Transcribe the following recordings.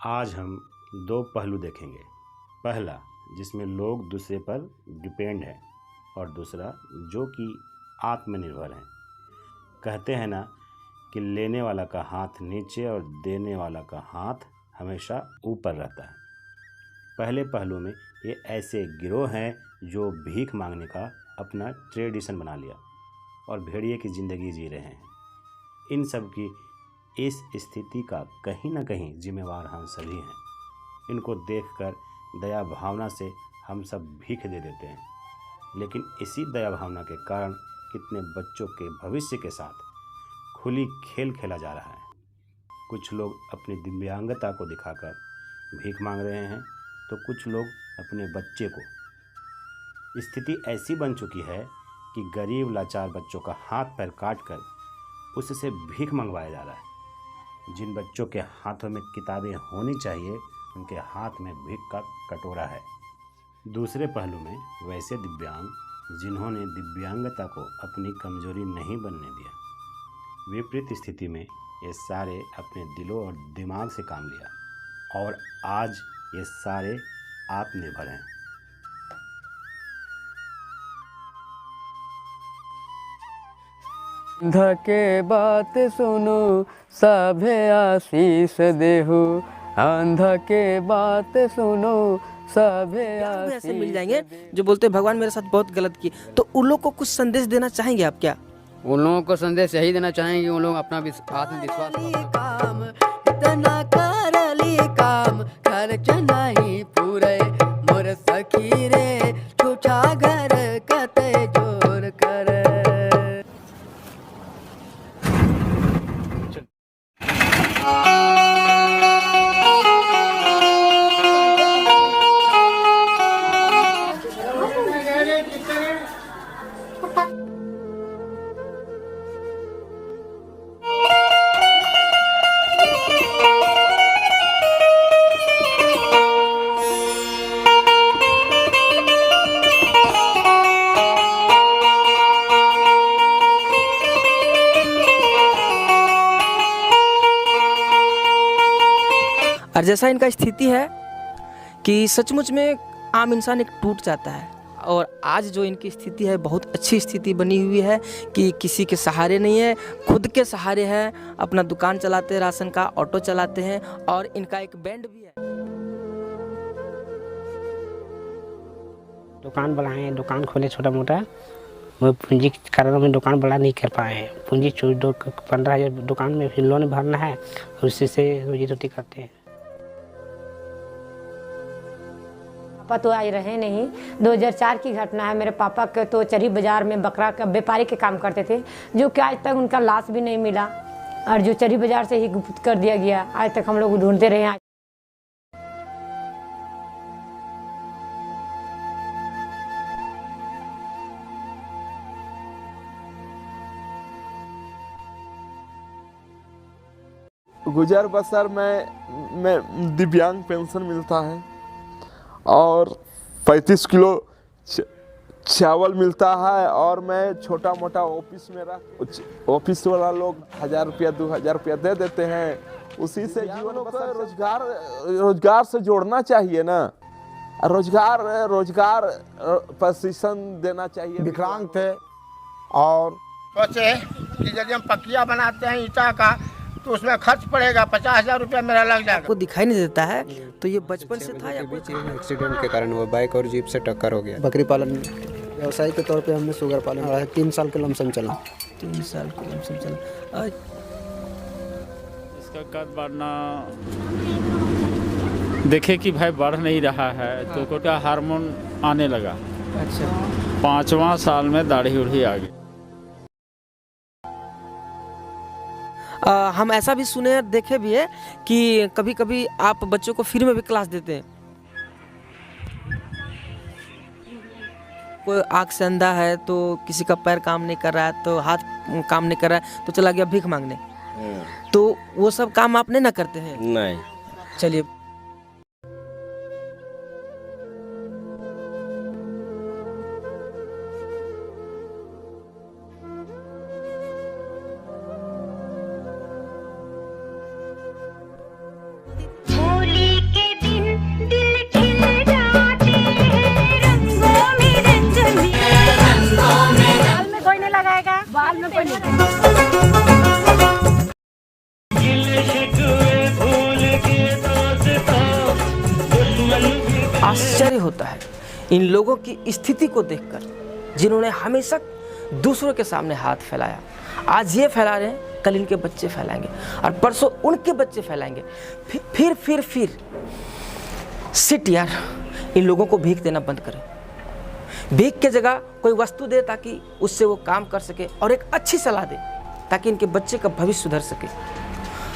आज हम दो पहलू देखेंगे। पहला, जिसमें लोग दूसरे पर डिपेंड हैं, और दूसरा जो कि आत्मनिर्भर हैं। कहते हैं ना कि लेने वाला का हाथ नीचे और देने वाला का हाथ हमेशा ऊपर रहता है। पहले पहलू में ये ऐसे गिरोह हैं जो भीख मांगने का अपना ट्रेडिशन बना लिया और भेड़िए की ज़िंदगी जी रहे हैं। इन सब की इस स्थिति का कहीं ना कहीं जिम्मेवार हम सभी हैं। इनको देखकर दया भावना से हम सब भीख दे देते हैं, लेकिन इसी दया भावना के कारण कितने बच्चों के भविष्य के साथ खुली खेल खेला जा रहा है। कुछ लोग अपनी दिव्यांगता को दिखाकर भीख मांग रहे हैं, तो कुछ लोग अपने बच्चे को। स्थिति ऐसी बन चुकी है कि गरीब लाचार बच्चों का हाथ पैर काट कर उससे भीख मंगवाया जा रहा है। जिन बच्चों के हाथों में किताबें होनी चाहिए, उनके हाथ में भीख का कटोरा है। दूसरे पहलू में वैसे दिव्यांग जिन्होंने दिव्यांगता को अपनी कमजोरी नहीं बनने दिया। विपरीत स्थिति में ये सारे अपने दिलों और दिमाग से काम लिया और आज ये सारे आत्मनिर्भर हैं। धके बात सुनो सभे आशीष देहु, अंध के बात सुनो सभे आशीष। ऐसे मिल जाएंगे जो बोलते हैं भगवान मेरे साथ बहुत गलत किए, तो उन लोग को कुछ संदेश देना चाहेंगे आप क्या? उन लोगों को संदेश यही देना चाहेंगे, उन लोग अपना आत्मविश्वास काम इतना कर ली काम खर्च नहीं पूरे मोर सखी रे छूटा घर कते जोर कर। और जैसा इनका स्थिति है कि सचमुच में आम इंसान एक टूट जाता है। और आज जो इनकी स्थिति है बहुत अच्छी स्थिति बनी हुई है कि किसी के सहारे नहीं है, खुद के सहारे हैं। अपना दुकान चलाते हैं, राशन का ऑटो चलाते हैं, और इनका एक बैंड भी है। दुकान बनाए, दुकान खोले छोटा मोटा, वो पूंजी के कारण में दुकान बड़ा नहीं कर पाए हैं। पूंजी 15,000 दुकान में फिर लोन भरना है, उसी से रोजी रोटी करते हैं। पापा तो आज रहे नहीं। 2004 की घटना है। मेरे पापा के तो चरी बाजार में बकरा का व्यापारी के काम करते थे, जो कि आज तक उनका लाश भी नहीं मिला, और जो चरी बाजार से ही गुप्त कर दिया गया। आज तक हम लोग ढूंढते रहे हैं। गुजर बसर में दिव्यांग पेंशन मिलता है और 35 किलो चावल मिलता है, और मैं छोटा मोटा ऑफिस वाला लोग 1,000 रुपया 2,000 रुपया दे देते हैं। उसी से जीवन को रोजगार से जोड़ना चाहिए ना। रोजगार प्रशिक्षण देना चाहिए। विकलांग थे और सोचे कि यदि हम पकिया बनाते हैं ईटा का तो उसमें खर्च पड़ेगा 50,000 रुपया मेरा लग जाएगा। को दिखाई नहीं देता है, तो ये बचपन से था या बीच एक्सीडेंट के कारण वो बाइक और जीप से टक्कर हो गया। बकरी पालन व्यवसाय के तौर पे हमने शुगर पालन रहा है। 3 साल के लमसम चला। 3 साल के लमसम चला। इसका कद बढ़ना देखे कि भाई बढ़ नहीं रहा है, तो कोटा हार्मोन आने लगा। अच्छा। 5वां साल में दाढ़ी उड़ी आ गई। हम ऐसा भी सुने और देखे भी है कि कभी कभी आप बच्चों को फ्री में भी क्लास देते हैं। कोई आँख से अंधा है, तो किसी का पैर काम नहीं कर रहा है, तो हाथ काम नहीं कर रहा है, तो चला गया भीख मांगने। तो वो सब काम आप नहीं ना करते हैं? नहीं। चलिए। मूली आश्चर्य होता है इन लोगों की स्थिति को देखकर, जिन्होंने हमेशा दूसरों के सामने हाथ फैलाया। आज ये फैला रहे हैं, कल इनके बच्चे फैलाएंगे और परसों उनके बच्चे फैलाएंगे। फिर सिट यार, इन लोगों को भीख देना बंद करें। भीख के जगह कोई वस्तु दे ताकि उससे वो काम कर सके, और एक अच्छी सलाह दे ताकि इनके बच्चे का भविष्य सुधर सके।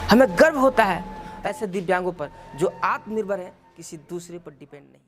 हमें गर्व होता है ऐसे दिव्यांगों पर जो आत्मनिर्भर है, किसी दूसरे पर डिपेंड नहीं।